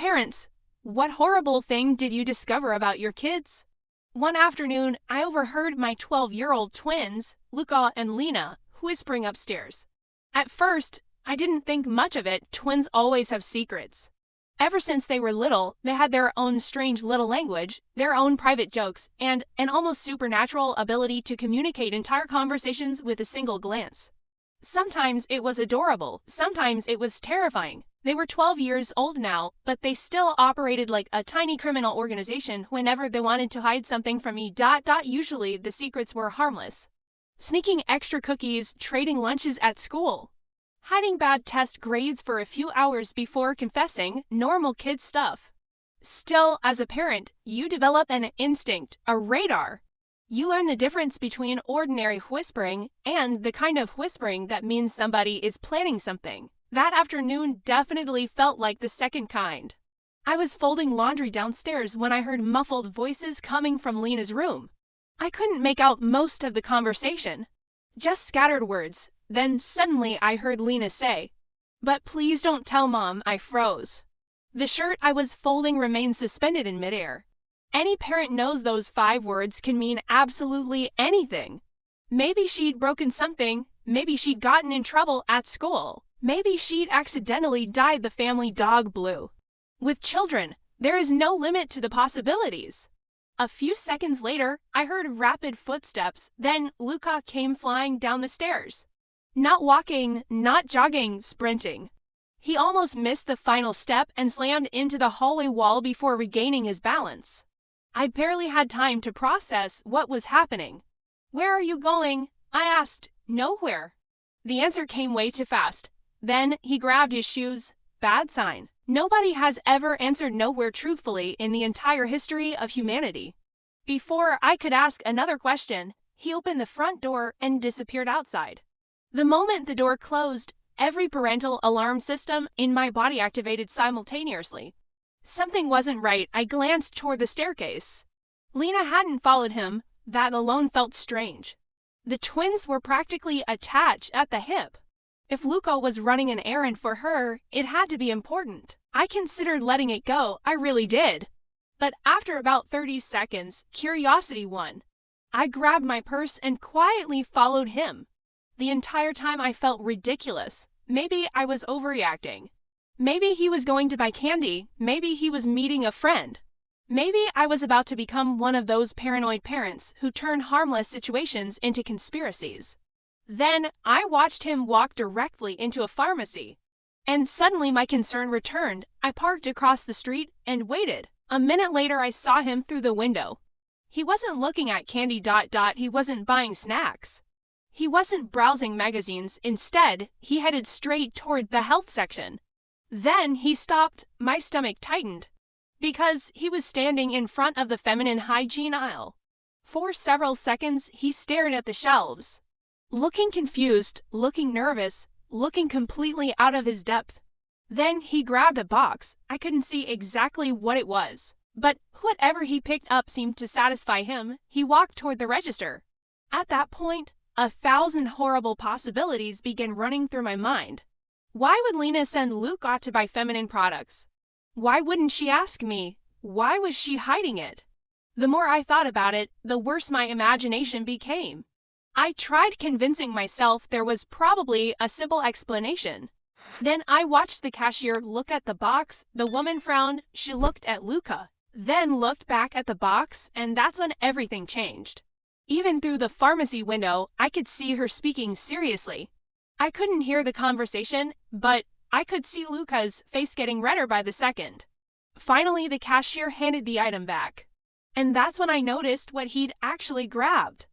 Parents, what horrible thing did you discover about your kids? One afternoon, I overheard my 12-year-old twins, Luca and Lena, whispering upstairs. At first, I didn't think much of it. Twins always have secrets. Ever since they were little, they had their own strange little language, their own private jokes, and an almost supernatural ability to communicate entire conversations with a single glance. Sometimes it was adorable, sometimes it was terrifying. They were 12 years old now, but they still operated like a tiny criminal organization whenever they wanted to hide something from me. Usually the secrets were harmless. Sneaking extra cookies, trading lunches at school. Hiding bad test grades for a few hours before confessing, normal kid stuff. Still, as a parent, you develop an instinct, a radar. You learn the difference between ordinary whispering and the kind of whispering that means somebody is planning something. That afternoon definitely felt like the second kind. I was folding laundry downstairs when I heard muffled voices coming from Lena's room. I couldn't make out most of the conversation. Just scattered words. Then suddenly I heard Lena say, "But please don't tell Mom." I froze. The shirt I was folding remained suspended in midair. Any parent knows those 5 words can mean absolutely anything. Maybe she'd broken something, maybe she'd gotten in trouble at school, maybe she'd accidentally dyed the family dog blue. With children, there is no limit to the possibilities. A few seconds later, I heard rapid footsteps, then Luca came flying down the stairs. Not walking, not jogging, sprinting. He almost missed the final step and slammed into the hallway wall before regaining his balance. I barely had time to process what was happening. "Where are you going?" I asked. "Nowhere." The answer came way too fast. Then he grabbed his shoes. Bad sign. Nobody has ever answered nowhere truthfully in the entire history of humanity. Before I could ask another question, he opened the front door and disappeared outside. The moment the door closed, every parental alarm system in my body activated simultaneously. Something wasn't right. I glanced toward the staircase. Lena hadn't followed him. That alone felt strange. The twins were practically attached at the hip. If Luca was running an errand for her, it had to be important. I considered letting it go. I really did. But after about 30 seconds, curiosity won. I grabbed my purse and quietly followed him. The entire time I felt ridiculous. Maybe I was overreacting. Maybe he was going to buy candy. Maybe he was meeting a friend. Maybe I was about to become one of those paranoid parents who turn harmless situations into conspiracies. Then I watched him walk directly into a pharmacy. And suddenly my concern returned. I parked across the street and waited. A minute later I saw him through the window. He wasn't looking at candy. He wasn't buying snacks. He wasn't browsing magazines. Instead, he headed straight toward the health section. Then he stopped. My stomach tightened. Because he was standing in front of the feminine hygiene aisle. For several seconds, he stared at the shelves. Looking confused, looking nervous, looking completely out of his depth. Then he grabbed a box. I couldn't see exactly what it was. But whatever he picked up seemed to satisfy him. He walked toward the register. At that point, 1,000 horrible possibilities began running through my mind. Why would Lena send Luca to buy feminine products? Why wouldn't she ask me? Why was she hiding it? The more I thought about it, the worse my imagination became. I tried convincing myself there was probably a simple explanation. Then I watched the cashier look at the box. The woman frowned. She looked at Luca, then looked back at the box, and that's when everything changed. Even through the pharmacy window, I could see her speaking seriously. I couldn't hear the conversation, but I could see Luca's face getting redder by the second. Finally, the cashier handed the item back. And that's when I noticed what he'd actually grabbed.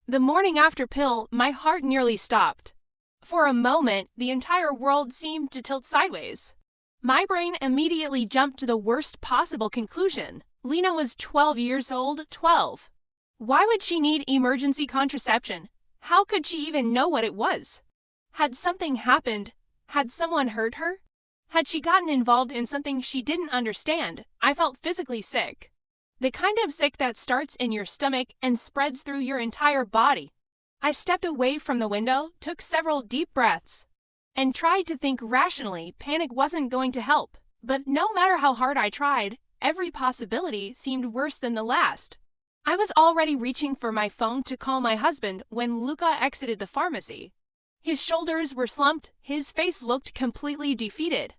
The morning after pill, my heart nearly stopped. For a moment, the entire world seemed to tilt sideways. My brain immediately jumped to the worst possible conclusion. Lena was 12 years old. 12. Why would she need emergency contraception? How could she even know what it was? Had something happened? Had someone hurt her? Had she gotten involved in something she didn't understand? I felt physically sick. The kind of sick that starts in your stomach and spreads through your entire body. I stepped away from the window, took several deep breaths, and tried to think rationally. Panic wasn't going to help. But no matter how hard I tried, every possibility seemed worse than the last. I was already reaching for my phone to call my husband when Luca exited the pharmacy. His shoulders were slumped, his face looked completely defeated.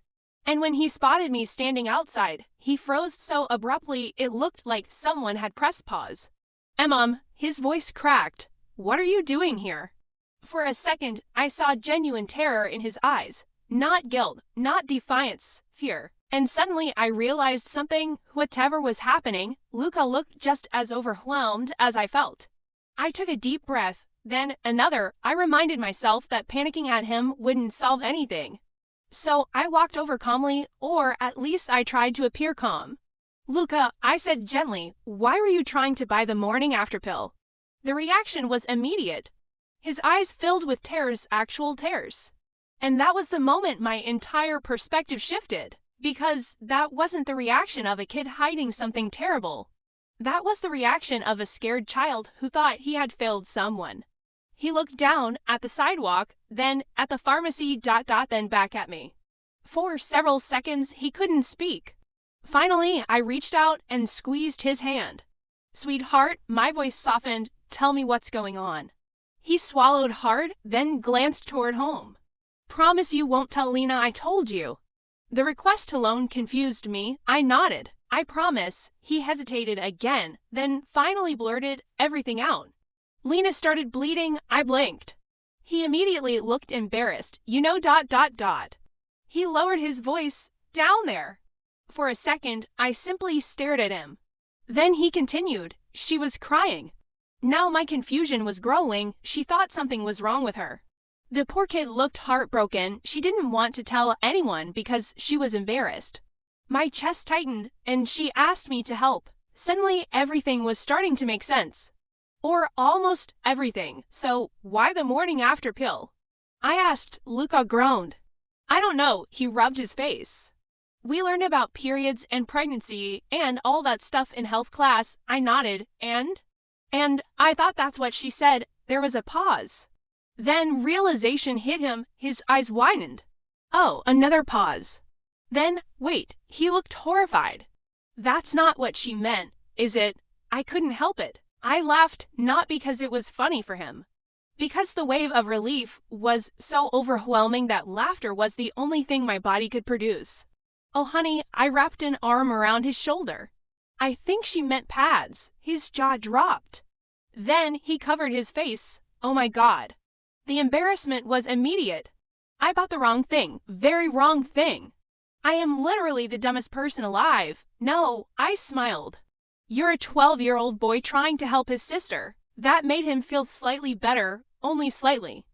And when he spotted me standing outside, he froze so abruptly it looked like someone had pressed pause. "Mom," his voice cracked. "What are you doing here?" For a second, I saw genuine terror in his eyes. Not guilt, not defiance, fear. And suddenly I realized something. Whatever was happening, Luca looked just as overwhelmed as I felt. I took a deep breath, then another. I reminded myself that panicking at him wouldn't solve anything. So I walked over calmly, or at least I tried to appear calm. "Luca," I said gently, "why were you trying to buy the morning after pill?" The reaction was immediate. His eyes filled with tears, actual tears. And that was the moment my entire perspective shifted. Because that wasn't the reaction of a kid hiding something terrible. That was the reaction of a scared child who thought he had failed someone. He looked down at the sidewalk, then at the pharmacy, then back at me. For several seconds, he couldn't speak. Finally, I reached out and squeezed his hand. "Sweetheart," my voice softened, "tell me what's going on." He swallowed hard, then glanced toward home. "Promise you won't tell Lena I told you." The request alone confused me. I nodded. "I promise." He hesitated again, then finally blurted everything out. "Lena started bleeding." I blinked. He immediately looked embarrassed. "You know ... He lowered his voice. "Down there." For a second, I simply stared at him. Then he continued. "She was crying." Now my confusion was growing. She thought something was wrong with her. The poor kid looked heartbroken. She didn't want to tell anyone because she was embarrassed. My chest tightened, and she asked me to help. Suddenly, everything was starting to make sense. Or almost everything. So, why the morning after pill? I asked. Luca groaned. "I don't know." He rubbed his face. "We learned about periods and pregnancy and all that stuff in health class." I nodded. And I thought that's what she said. There was a pause. Then realization hit him. His eyes widened. Oh, another pause. Then, wait, he looked horrified. "That's not what she meant, is it?" I couldn't help it. I laughed, not because it was funny for him. Because the wave of relief was so overwhelming that laughter was the only thing my body could produce. "Oh, honey," I wrapped an arm around his shoulder. "I think she meant pads." His jaw dropped. Then he covered his face. Oh my God. The embarrassment was immediate. I bought the wrong thing, very wrong thing. I am literally the dumbest person alive. No, I smiled. "You're a 12-year-old boy trying to help his sister." That made him feel slightly better, only slightly.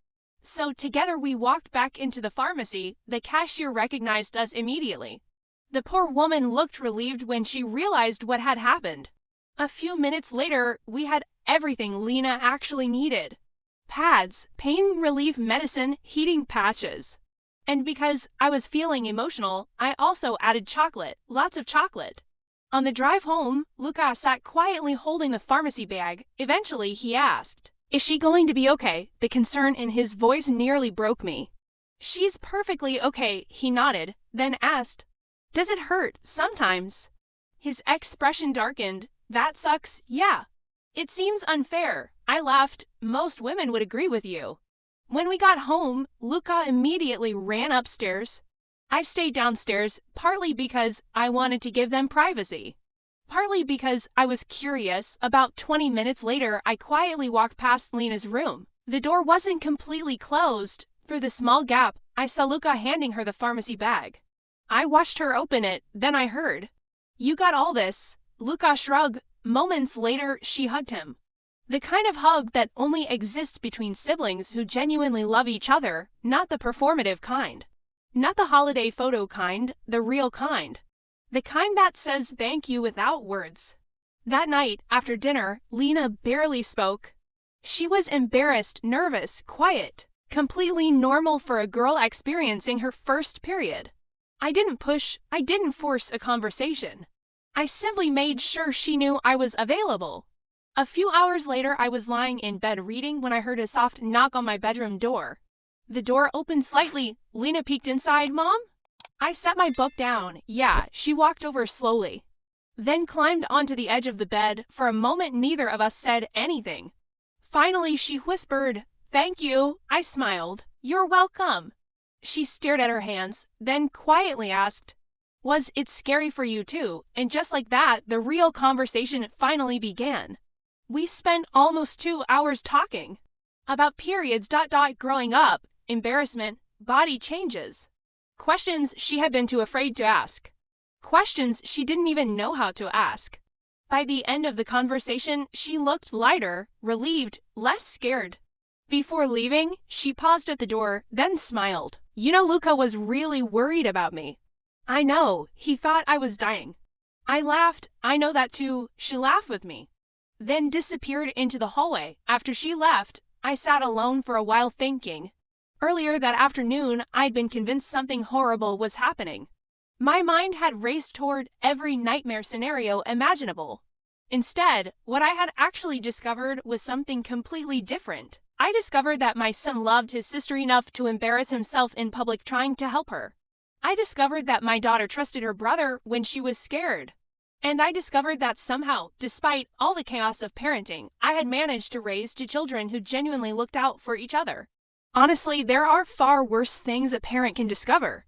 So together we walked back into the pharmacy. The cashier recognized us immediately. The poor woman looked relieved when she realized what had happened. A few minutes later, we had everything Lena actually needed. Pads, pain relief medicine, heating patches. And because I was feeling emotional, I also added chocolate, lots of chocolate. On the drive home, Luca sat quietly holding the pharmacy bag. Eventually, he asked, "Is she going to be okay?" The concern in his voice nearly broke me. "She's perfectly okay," he nodded, then asked, "Does it hurt?" "Sometimes." His expression darkened. "That sucks." "Yeah." "It seems unfair." I laughed. "Most women would agree with you." When we got home, Luca immediately ran upstairs. I stayed downstairs, partly because I wanted to give them privacy. Partly because I was curious. About 20 minutes later, I quietly walked past Lena's room. The door wasn't completely closed. Through the small gap, I saw Luca handing her the pharmacy bag. I watched her open it, then I heard, "You got all this." Luca shrugged. Moments later, she hugged him. The kind of hug that only exists between siblings who genuinely love each other, not the performative kind. Not the holiday photo kind, the real kind. The kind that says thank you without words. That night, after dinner, Lena barely spoke. She was embarrassed, nervous, quiet. Completely normal for a girl experiencing her first period. I didn't push, I didn't force a conversation. I simply made sure she knew I was available. A few hours later, I was lying in bed reading when I heard a soft knock on my bedroom door. The door opened slightly. Lena peeked inside. "Mom?" I set my book down. Yeah, she walked over slowly, then climbed onto the edge of the bed. For a moment, neither of us said anything. Finally, she whispered, "Thank you." I smiled. "You're welcome." She stared at her hands, then quietly asked, "Was it scary for you too?" And just like that, the real conversation finally began. We spent almost 2 hours talking about periods, growing up, embarrassment, body changes, questions she had been too afraid to ask, questions she didn't even know how to ask. By the end of the conversation, she looked lighter, relieved, less scared. Before leaving, she paused at the door, then smiled. "You know, Luca was really worried about me." "I know, he thought I was dying." I laughed. "I know that too." She laughed with me, then disappeared into the hallway. After she left, I sat alone for a while thinking. Earlier that afternoon, I'd been convinced something horrible was happening. My mind had raced toward every nightmare scenario imaginable. Instead, what I had actually discovered was something completely different. I discovered that my son loved his sister enough to embarrass himself in public trying to help her. I discovered that my daughter trusted her brother when she was scared. And I discovered that somehow, despite all the chaos of parenting, I had managed to raise two children who genuinely looked out for each other. Honestly, there are far worse things a parent can discover.